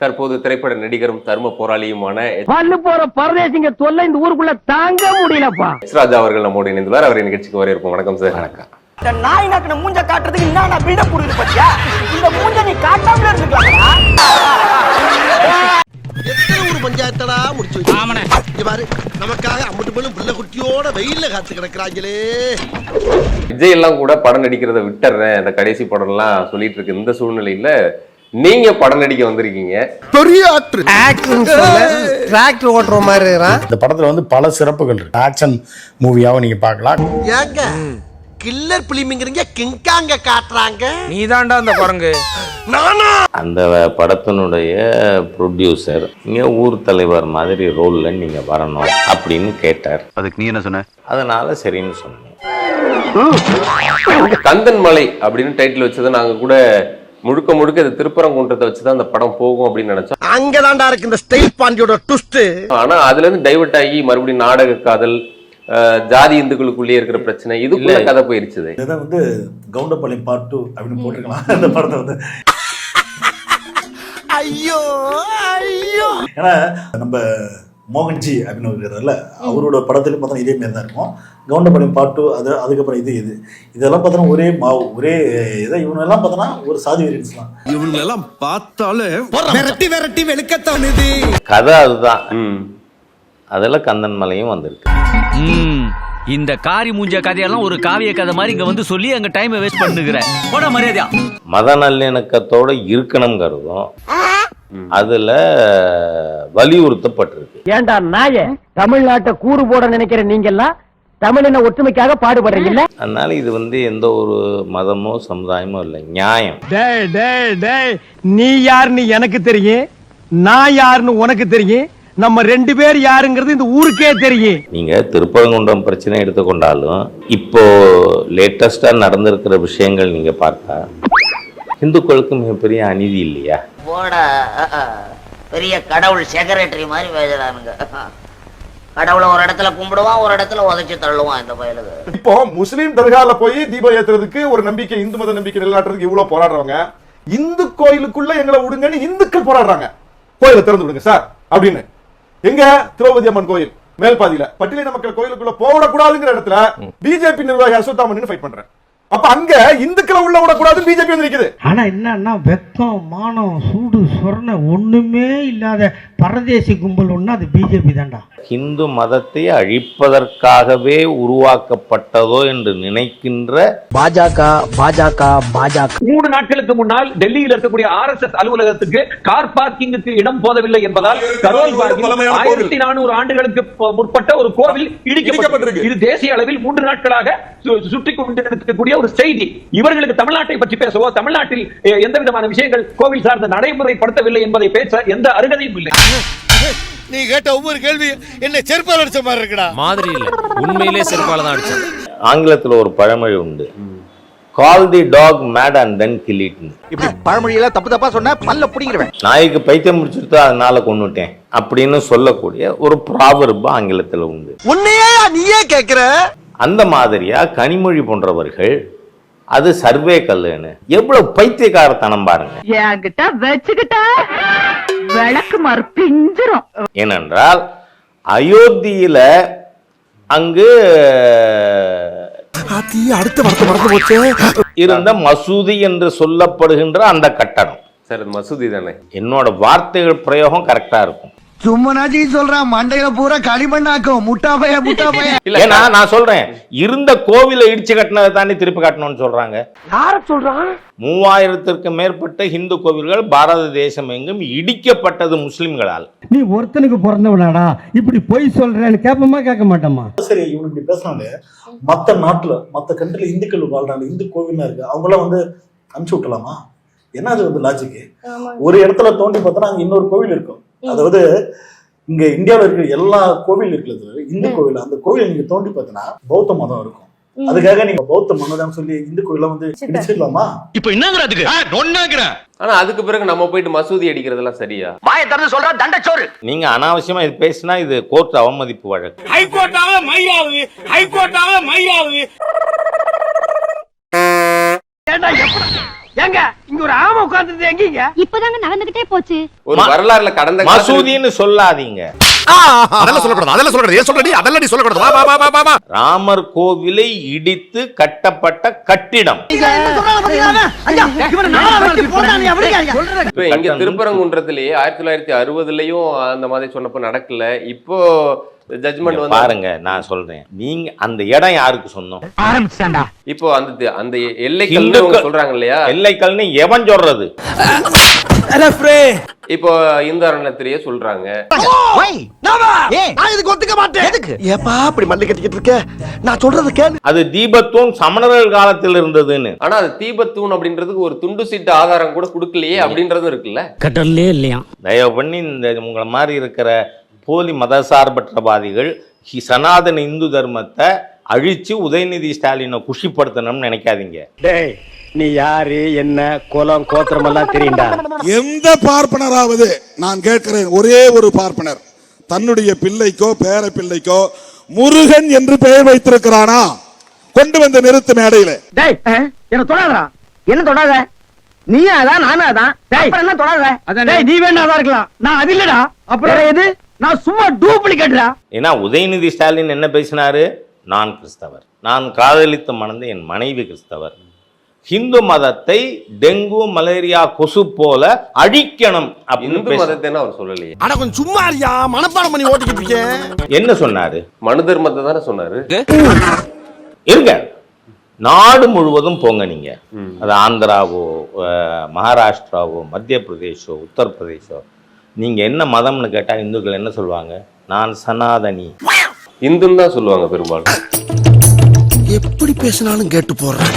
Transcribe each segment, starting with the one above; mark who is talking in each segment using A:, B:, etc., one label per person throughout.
A: தற்போது திரைப்பட நடிகரும் தர்ம போராளியுமான
B: பல்லு போற பரதேசிங்க தொல்லை இந்த ஊருக்குள்ள தாங்க முடியலப்பா.
A: எஸ் ராஜா அவர்கள் நம்மோடு இணைந்துள்ளார். அவரை நிகழ்ச்சிக்கு வரவேற்போம். வணக்கம் சார்.
C: வணக்கம். இந்த நாய் நக்கன மூஞ்ச காட்டுறதுக்கு என்ன பில்டப் கொடுக்குது பாத்தியா? இந்த மூஞ்ச நீ காட்டாமல இருந்துக்கலாம்டா.
D: எத்தனை ஊர் பஞ்சாயத்தடா முடிச்சு வச்சு. ஆமாண்ணே. இங்க பாரு, நமக்காக அம்பட்டு பெண்ணும் பிள்ளை குட்டியோட வெயில்ல காத்து கிடக்குறாங்களே.
A: விஜய் எல்லாம் கூட படம் நடிக்கிறத விட்டுறேன், இந்த கடைசி படம் எல்லாம் சொல்லிட்டு இருக்கு. இந்த சூழ்நிலையில நீங்க படம் நடிக்க வந்திருக்கீங்க.
D: பெரிய ஆக்டர்.
E: டிராக்டர் ஓட்டுற மாதிரி இருக்கான்.
F: இந்த படத்துல வந்து பல சிறப்புகள் இருக்கு. ஆக்ஷன் மூவியாவும் நீங்க பார்க்கலாம்.
D: ஏங்க கில்லர் பிலிமிங்கிறீங்க, கிங்காங்க காட்டுறாங்க.
E: நீதான்டா அந்த குரங்கு.
D: நானா?
G: அந்த படத்தினுடைய ப்ரொடியூசர் இங்கே ஊர் தலைவர் மாதிரி ரோலில் நீங்கள் வரணும் அப்படின்னு கேட்டார்.
H: அதுக்கு நீ என்ன சொன்ன?
G: அதனால சரின்னு சொன்னேன்.
A: கந்தன் மலை அப்படின்னு டைட்டில் வச்சதை நாங்க கூட முழுக்க முழுக்க இந்த திருப்பரங்குன்றத்தை வச்சுதான் அந்த படம் போகும் அப்படின்னு நினைச்சோம்.
D: அங்கதான்டா இருக்கு இந்த ஸ்டைல் பாண்டியோட ட்விஸ்ட்.
A: ஆனா அதுல இருந்து டைவர்ட் ஆகி மறுபடியும் நாடக காதல், ஜாதி இந்துக்களுக்குள்ளேயே இருக்கிற பிரச்சனை, இதுக்குள்ள கதை போயிருச்சு.
F: இதை வந்து கவுண்டபாளையம் பார்ட் 2 அப்படின்னு போட்டிருக்கலாம் இந்த படத்தை வந்து.
D: ஐயோ ஐயோ.
F: ஏன்னா நம்ம மோகன்ஜி அப்படின்னு இருக்கிறதுல அவரோட படத்துலையும் பார்த்தோன்னா இதே மாதிரி தான் இருக்கும். கவுண்டபாளையம் பார்ட் 2 அது அதுக்கப்புறம் இதெல்லாம் பார்த்தோன்னா ஒரே மாவு ஒரே இதை இவனெல்லாம் பார்த்தோன்னா ஒரு சாதி வேரியன்ஸ் தான்.
D: இவங்களெல்லாம் பார்த்தாலே விரட்டி விரட்டி வெளுக்கத்தானுது.
G: கதை அதுதான். அதில் கந்தன் மலையும் வந்திருக்கு.
I: இந்த காரி மூஞ்ச கதையெல்லாம் ஒரு காவிய கதை மாதிரி இங்க வந்து சொல்லி அங்க டைம் வேஸ்ட் பண்ணுகிறேன். போட மரியாதையா.
G: மத நல்லிணக்கத்தோட இருக்கணும் கருதும் அதுல வலியுறுத்தப்பட்டிருக்கு.
B: ஏண்டா நாய, தமிழ்நாட்டை கூறு போட நினைக்கிற நீங்க எல்லாம் தமிழின ஒற்றுமைக்காக பாடுபடுறீங்கல்ல.
G: அதனால இது வந்து எந்த ஒரு மதமோ சமுதாயமோ இல்லை, நியாயம்.
B: டேய் டேய் டேய், நீ யாருன்னு எனக்கு தெரியும், நான் யாருன்னு உனக்கு தெரியும், நம்ம ரெண்டு பேர் யாருங்கிறது இந்த ஊருக்கே தெரியும்.
G: நீங்க திருப்பரங்குன்றம் பிரச்சனை எடுத்துக்கொண்டாலும் இப்போ லேட்டஸ்டா நடந்திருக்கிற விஷயங்கள் நீங்க பார்த்தா இந்துக்களுக்கு மிகப்பெரிய அநீதி இல்லையா?
J: பெரிய கடவுள் செக்ரட்டரி மாதிரி பேசுறானுங்க. கடவுளை ஒரு இடத்துல கும்பிடுவான், ஒரு இடத்துல உதைச்சு தள்ளுவான் இந்த பயலுக்கு.
K: இப்போ முஸ்லீம் தர்கால போய் தீபம் ஏத்துறதுக்கு ஒரு நம்பிக்கை, இந்து மத நம்பிக்கை நிலைநாட்டுறதுக்கு இவ்வளவு போராடுறவங்க, இந்து கோயிலுக்குள்ள எங்களை விடுங்கன்னு இந்துக்கள் போராடுறாங்க. கோயிலை திறந்து விடுங்க சார் அப்படின்னு. எங்க திரௌபதி அம்மன் கோயில் மேல்பாதியில பட்டியலின மக்கள் கோயிலுக்குள்ள போடக்கூடாதுங்கிற இடத்துல பிஜேபி நிர்வாகி அஸ்வத்தாமன் ஃபைட் பண்றேன். அப்ப அங்க இந்துக்களை உள்ள விடக்கூடாது பிஜேபி வந்து நிக்குது.
L: ஆனா என்னன்னா வெக்கம், மானம், சூடு, சொரணை ஒண்ணுமே இல்லாத பரதேசி கும்பல் ஒண்ணு அது பிஜேபி தான்டா.
G: இந்து மதத்தை அழிப்பதற்காகவே உருவாக்கப்பட்டதோ என்று நினைக்கின்ற
E: பாஜக
I: 3 நாட்களுக்கு முன்னால் டெல்லியில் இருக்கக்கூடிய RSS அலுவலகத்துக்கு கார் பார்க்கிங்குக்கு இடம் போதவில்லை என்பதால் கரோல் பார்க்கிங் 1400 ஆண்டுகளுக்கு முற்பட்ட ஒரு கோவில் இடிக்கப்பட்டிருக்கு. இது தேசிய அளவில் 3 நாட்களாக சுற்றி கொண்டிருக்கக்கூடிய ஒரு செய்தி. இவர்களுக்கு தமிழ்நாட்டை பற்றி பேசவோ, தமிழ்நாட்டில் எந்த விதமான விஷயங்கள் கோவில் சார்ந்த நடைமுறைப்படுத்தவில்லை என்பதை பேச எந்த அருகதையும் இல்லை.
D: நீ கேட்ட ஒவ்வொரு கேள்வி என்ன செருப்பால் அடிச்ச மாதிரி இருக்குடா.
I: மாதிரி இல்ல, உண்மையிலே செருப்பால தான் அடிச்சேன்.
G: ஆங்கிலத்தில் ஒரு பழமொழி உண்டு, call the dog mad and then kill it.
E: இப்படி பழமொழியெல்லாம் தப்பு தப்பா சொன்னா பல்ல புடிங்கிடுவேன்.
G: நாய்க்கு பைத்தியம் முடிச்சுட்டு அதனால கொன்னுட்டேன் அப்படின்னு சொல்லக்கூடிய ஒரு ப்ராவர்பு ஆங்கிலத்தில் உண்டு.
D: உன்னையே நீயே கேக்குற.
G: அந்த மாதிரியா கனிமொழி போன்றவர்கள் அது சர்வே கல்லுன்னு எவ்வளவு பைத்தியக்காரத்தனம் பாருங்க.
J: என்கிட்ட வச்சுக்கிட்டா விளக்கு மாறு பிஞ்சிரும்.
G: ஏனென்றால் அயோத்தியில அங்கு இருந்த மசூதி என்று சொல்லப்படுகின்ற அந்த கட்டடம்
A: சார் மசூதி தானே.
G: என்னோட வார்த்தைகள் பிரயோகம் கரெக்டா இருக்கும்.
D: சும்மனாஜி சொல்றான் மண்டையில பூரா களிமண்ணாக்கும். முட்டாப்பைய முட்டாப்பைய.
G: ஏன்னா நான் சொல்றேன், இருந்த கோவிலை இடிச்சு கட்டினதை தாண்டி திருப்பி கட்டணும்னு சொல்றாங்க.
B: யார சொல்றான்?
G: 3000க்கு மேற்பட்ட இந்து கோவில்கள் பாரத தேசம் எங்கும் இடிக்கப்பட்டது முஸ்லிம்களால்.
L: நீ ஒருத்தனுக்கு பிறந்தவனாடா இப்படி பொய் சொல்றேன்னு கேட்பமா கேட்க மாட்டோமா?
F: சரி, இவனு இப்படி பேசினாலே மற்ற நாட்டுல மற்ற கண்ட்ரில இந்துக்கள் வாழ்றாங்க, இந்து கோவில்லாம் இருக்கு, அவங்களாம் வந்து அனுப்பிச்சு விட்டலாமா? என்ன அது வந்து லாஜிக்கு? ஒரு இடத்துல தோண்டி பார்த்தோன்னா அங்க இன்னொரு கோவில் இருக்கும். அதாவது இங்க இந்தியாவில இருக்கிற எல்லா கோவில் இருக்கிறது இந்து கோவில். அந்த கோவில் நீங்க தோண்டி பார்த்தீங்கன்னா பௌத்த மதம் இருக்கும். அதுக்காக நீங்க பௌத்த மதம் சொல்லி இந்து கோயில வந்து இடிச்சிடலாமா?
D: இப்ப என்னங்கிறதுக்கு நொன்னாங்கற.
A: ஆனா அதுக்கு பிறகு நம்ம போயிட்டு மசூதி அடிக்கிறதெல்லாம் சரியா?
C: வாயை திறந்து சொல்றா தண்டச்சோறு.
G: நீங்க அனாவசியமா இது பேசினா இது கோர்ட் அவமதிப்பு வழக்கு.
C: ஹைகோர்ட்டாவே மையாவு, ஹைகோர்ட்டாவே மையாவு.
B: ஏங்க இங்க ஒரு ஆமை உட்கார்ந்துட்டு எங்கீங்க?
H: இப்பதாங்க நடந்துகிட்டே போச்சு.
A: ஒரு வரலாறுல கடந்த
G: மசூதின்னு சொல்லாதீங்க.
D: அதெல்லாம் சொல்லக்கூடாது, அதெல்லாம் சொல்லக்கூடாது. ஏன் சொல்றடி? அதெல்லாம் நீ சொல்லக்கூடாது. வா வா வா வா வா.
G: ராமர் கோவிலை இடித்து கட்டப்பட்ட கட்டிடம்.
A: இப்ப இங்க திருப்பரங்குன்றத்திலேயே 1960லயும் அந்த மாதிரி சொன்னப்ப நடக்கல. இப்போ ஜட்ஜ்மெண்ட் வந்து
G: பாருங்க, நான் சொல்றேன், நீங்க அந்த இடம் யாருக்கு சொன்னோம்?
B: ஆரம்பிச்சாண்டா.
A: இப்போ அந்த எல்லைக்கல் சொல்றாங்க இல்லையா,
G: எல்லைக்கல்னு எவன் சொல்றது?
A: இப்போ இந்து அறநிலையத்திலேயே சொல்றாங்க.
D: நான் இதுக்கு ஒத்துக்க மாட்டேன். எதுக்கு? ஏப்பா அப்படி மல்லி கட்டிக்கிட்டு இருக்க? நான் சொல்றது கேளு.
G: அது தீபத்தூண் சமணர்கள் காலத்தில் இருந்ததுன்னு.
A: ஆனா அது தீபத்தூண் அப்படின்றதுக்கு ஒரு துண்டு சீட்டு ஆதாரம் கூட கொடுக்கலையே அப்படின்றதும் இருக்குல்ல.
B: கடல்லே இல்லையா?
G: தயவு பண்ணி இந்த உங்களை மாதிரி இருக்கிற போலி மதசார்பற்றவாதிகள் சனாதன இந்து தர்மத்தை அழிச்சு உதயநிதி ஸ்டாலினை குஷிப்படுத்தணும்னு நினைக்காதீங்க.
B: டேய், நீ யாரு, என்ன குலம் கோத்திரம் எல்லாம் தெரியும்டா.
K: எந்த பார்ப்பனராவது நான் கேட்கிறேன், ஒரே ஒரு பார்ப்பனர் தன்னுடைய பிள்ளைக்கோ பேர பிள்ளைக்கோ முருகன் என்று பெயர் வைத்திருக்கிறானா? கொண்டு வந்து நிறுத்து மேடையில.
B: டேய், என்ன தொடாதடா. என்ன தொடாத? நீ அதான் நானும் அதான். டேய், அப்புறம் என்ன தொடாத? டேய், நீ வேணா அதான் இருக்கலாம், நான் அது இல்லடா. அப்புறம் எது? நான் சும்மா டூப்ளிகேட்டா.
G: ஏன்னா உதயநிதி ஸ்டாலின் என்ன பேசினாரு? நான் கிறிஸ்தவர், நான் காதலித்து மணந்த என் மனைவி கிறிஸ்தவர், ஹிந்து மதத்தை டெங்கு மலேரியா கொசு போல அழிக்கணும் அப்படின்னு
A: இந்து மதத்தை அவர் சொல்லலையே.
D: அட கொஞ்சம் சும்மா இருயா, மனப்பாடம் பண்ணி ஓட்டிக்கிட்டு இருக்கேன்.
G: என்ன சொன்னாரு?
A: மனு தர்மத்தை தானே சொன்னாரு.
G: இருங்க, நாடு முழுவதும் போங்க நீங்க. அது ஆந்திராவோ மகாராஷ்டிராவோ மத்திய பிரதேஷோ உத்தரப்பிரதேசோ, நீங்க என்ன மதம்னு கேட்டா இந்துக்கள் என்ன சொல்லுவாங்க? நான் சனாதனி,
A: இந்துன்னு தான் சொல்லுவாங்க பெரும்பாலும்.
D: எப்படி பேசினாலும் கேட்டு போடுறேன்.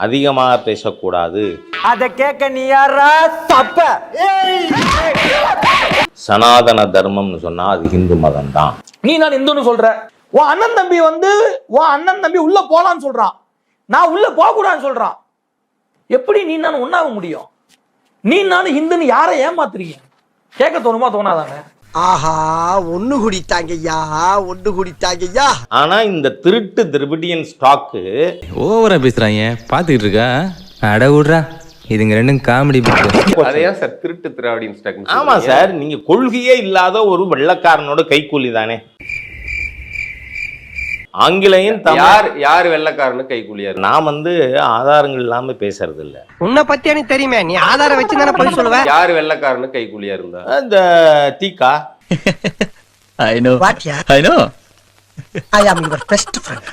G: அதிகமாக பேசக்கூடாது.
C: அத கேட்க நீ யாரா? தப்ப.
G: சனாதன தர்மம்னு சொன்னா அது ஹிந்து மதம் தான்.
C: நீ நான் இந்துன்னு சொல்ற. உன் அண்ணன் தம்பி உள்ள போலான்னு சொல்றான், நான் உள்ள போக கூடாதுன்னு சொல்றான். எப்படி நீ நான் ஒண்ணாக முடியும்? நீ நானும் ஹிந்துன்னு யாரை ஏமாத்துறீங்க? கேட்க தோணுமா தோணாதாங்க?
D: ஆஹா, ஒண்ணு குடித்தாங்கய்யா, ஒண்ணு குடித்தாங்கய்யா.
G: ஆனா இந்த திருட்டு திரவிடியன் ஸ்டாக்கு
E: ஓவரா பேசுறாங்க, பாத்துக்கிட்டு இருக்கா? அட விடுறா, இதுங்க ரெண்டும் காமெடி.
A: அதையா சார் திருட்டு திராவிடியன் ஸ்டாக்?
G: ஆமா சார், நீங்க கொள்கையே இல்லாத ஒரு வெள்ளக்காரனோட கைக்கூலி தானே. ஆங்கிலேயன்
A: யார் வெள்ளக்காரனு கைக்கூலியா?
G: நான் ஆதாரங்கள் இல்லாம பேசுறது இல்ல.
E: உன்னை பத்தி எனக்கு தெரியுமே, நீ ஆதாரம் வச்சு தானே போய் சொல்லுவ.
A: யார் வெள்ளக்காரனு கைக்கூலியா இருந்தா?
G: இந்த தீகா.
E: I know. I know.
D: I am your best friend.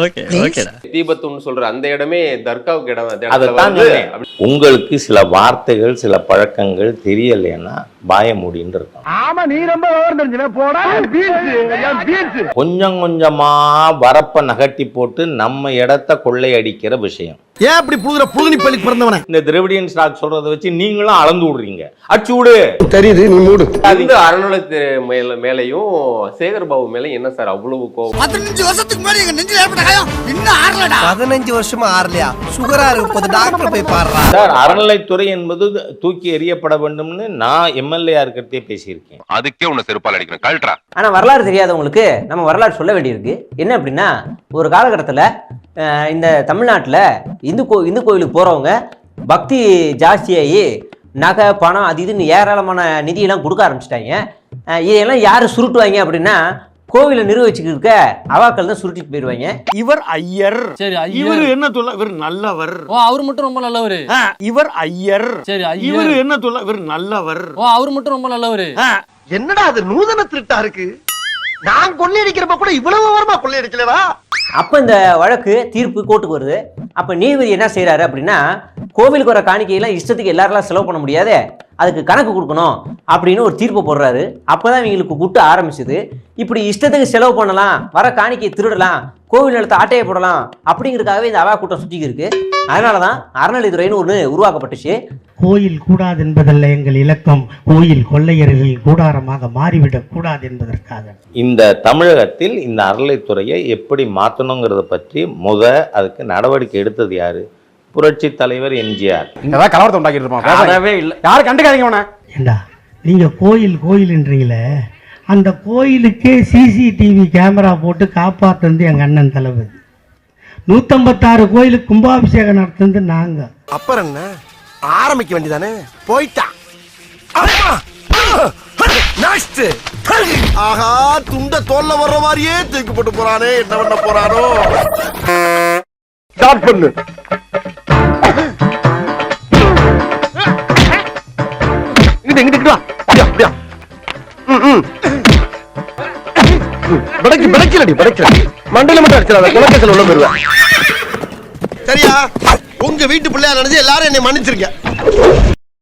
E: Okay, okay.
A: தீபத்துன்னு சொல்ற அந்த இடமே தர்காவுக்கு இடம்.
G: அதான் உங்களுக்கு சில வார்த்தைகள் சில பழக்கங்கள் தெரியலைன்னா பாய மூடின்னு இருக்கும்.
B: ஆமா, நீ ரொம்ப ஓவர் தெரிஞ்சன போடா. பீச்
G: கொஞ்சம் கொஞ்சமா வரப்ப நகட்டி போட்டு நம்ம இடத்த கொள்ளையடிக்கிற விஷயம்.
D: ஏன் அப்படி புதுனி பள்ளி பிறந்தவனே?
G: இந்த திரவிடியன் ஸ்டாக் சொல்றதை வச்சு நீங்களும் அளந்து விடுறீங்க. அச்சு விடு.
D: தெரியுது, நீ மூடு.
A: இந்த அறநிலையத்து மேலையும் சேகர் பாபு மேலையும் என்ன சார் அவ்வளவு கோவம்?
D: 15 வருஷத்துக்கு முன்னாடி எங்க நெஞ்சில ஏற்பட்ட காயம் இன்னும் ஆறலடா.
E: 15 வருஷமா ஆறலையா? சுகரா இருக்கு, டாக்டர் போய் பாருடா.
G: சார், அறநிலைத்துறை என்பது தூக்கி எறியப்பட வேண்டும்னு நான் எம்எல்ஏ இருக்கிறதே பேசியிருக்கேன்.
A: அதுக்கே உன்னை செருப்பால் அடிக்கணும், கழட்டா.
C: ஆனா வரலாறு தெரியாதவங்களுக்கு நம்ம வரலாறு சொல்ல வேண்டியிருக்கு. என்ன அப்படின்னா, ஒரு காலகட்டத்துல இந்த தமிழ்நாட்டுல இந்து கோயிலுக்கு போறவங்க பக்தி ஜாஸ்தியாகி நகை பணம் அது இதுன்னு ஏராளமான நிதியெல்லாம் கொடுக்க ஆரம்பிச்சிட்டாங்க. இதையெல்லாம் யாரு சுருட்டுவாங்க அப்படின்னா, கோவிலை நிர்வகிச்சுக்கிட்டு இருக்க அவாக்கள் தான் சுருட்டிட்டு போயிருவாங்க.
B: இவர் ஐயர். சரி, இவர் என்ன சொல்ல? இவர் நல்லவர்.
E: ஓ, அவர் மட்டும் ரொம்ப நல்லவர்.
B: இவர் ஐயர். சரி, இவர் என்ன சொல்ல? இவர் நல்லவர்.
E: ஓ, அவர் மட்டும் ரொம்ப நல்லவர்.
D: என்னடா அது நூதன திருட்டா இருக்கு? நான் கொள்ளையடிக்கிறப்ப கூட இவ்வளவு விவரமா கொள்ளையடிக்கலடா.
C: அப்ப இந்த வழக்கு தீர்ப்பு கோர்ட்டுக்கு வருது. அப்ப நீதிபதி என்ன செய்யறாரு அப்படின்னா, கோவிலுக்கு வர காணிக்கையெல்லாம் இஷ்டத்துக்கு எல்லாரெல்லாம் செலவு பண்ண முடியாது, அதுக்கு கணக்கு கொடுக்கணும் அப்படின்னு ஒரு தீர்ப்பு போடுறாரு. அப்பதான் இவங்களுக்கு குட்டு ஆரம்பிச்சது. இப்படி இஷ்டத்துக்கு செலவு பண்ணலாம், வர காணிக்கையை திருடலாம், கோவில் நிலத்தை ஆட்டையை போடலாம் அப்படிங்கிறதுக்காகவே இந்த அவா கூட்டம் சுத்திக்கு இருக்கு. அதனாலதான் அறநிலைத்துறைன்னு ஒண்ணு உருவாக்கப்பட்டுச்சு.
L: கோயில் கூடாது என்பதல்ல எங்கள் இலக்கம், கோயில் கொள்ளையர்கள் கூடாரமாக மாறிவிடக் கூடாது என்பதற்காக.
G: இந்த தமிழகத்தில் இந்த அறநிலைத்துறையை எப்படி மாற்றணுங்கிறத பற்றி அதுக்கு நடவடிக்கை எடுத்தது யாரு? புரட்சி தலைவர் எம்ஜிஆர்.
B: கலவரத்தை உண்டாக்கிட்டு இருப்பான். யாரும் கண்டுக்காதீங்க.
L: ஏண்டா, நீங்க கோயில்ன்றீங்களே, அந்த கோயிலுக்கே சிசிடிவி கேமரா போட்டு காப்பாத்துறது எங்க அண்ணன் தளபதி. 156 கோயிலுக்கு கும்பாபிஷேகம் நடத்துறது நாங்க.
D: அப்புறம் என்ன ஆரம்பிக்க வேண்டியதானே போயிட்டான் நெக்ஸ்ட் ஆஹா துண்ட தோல்ல வர்ற மாதிரியே தூக்கி போட்டு போறானே என்ன பண்ண போறானோ
B: ஸ்டார்ட் பண்ணு இங்கிட்டு வா அப்படியா அப்படியா படைக்கலடி மண்டையில மட்டும் அடிச்சிடாத குலக்கேசல் உள்ள போயிருவேன்
D: சரியா உங்க வீட்டு பிள்ளையா நினைச்சு எல்லாரும் என்னை மன்னிச்சிருக்க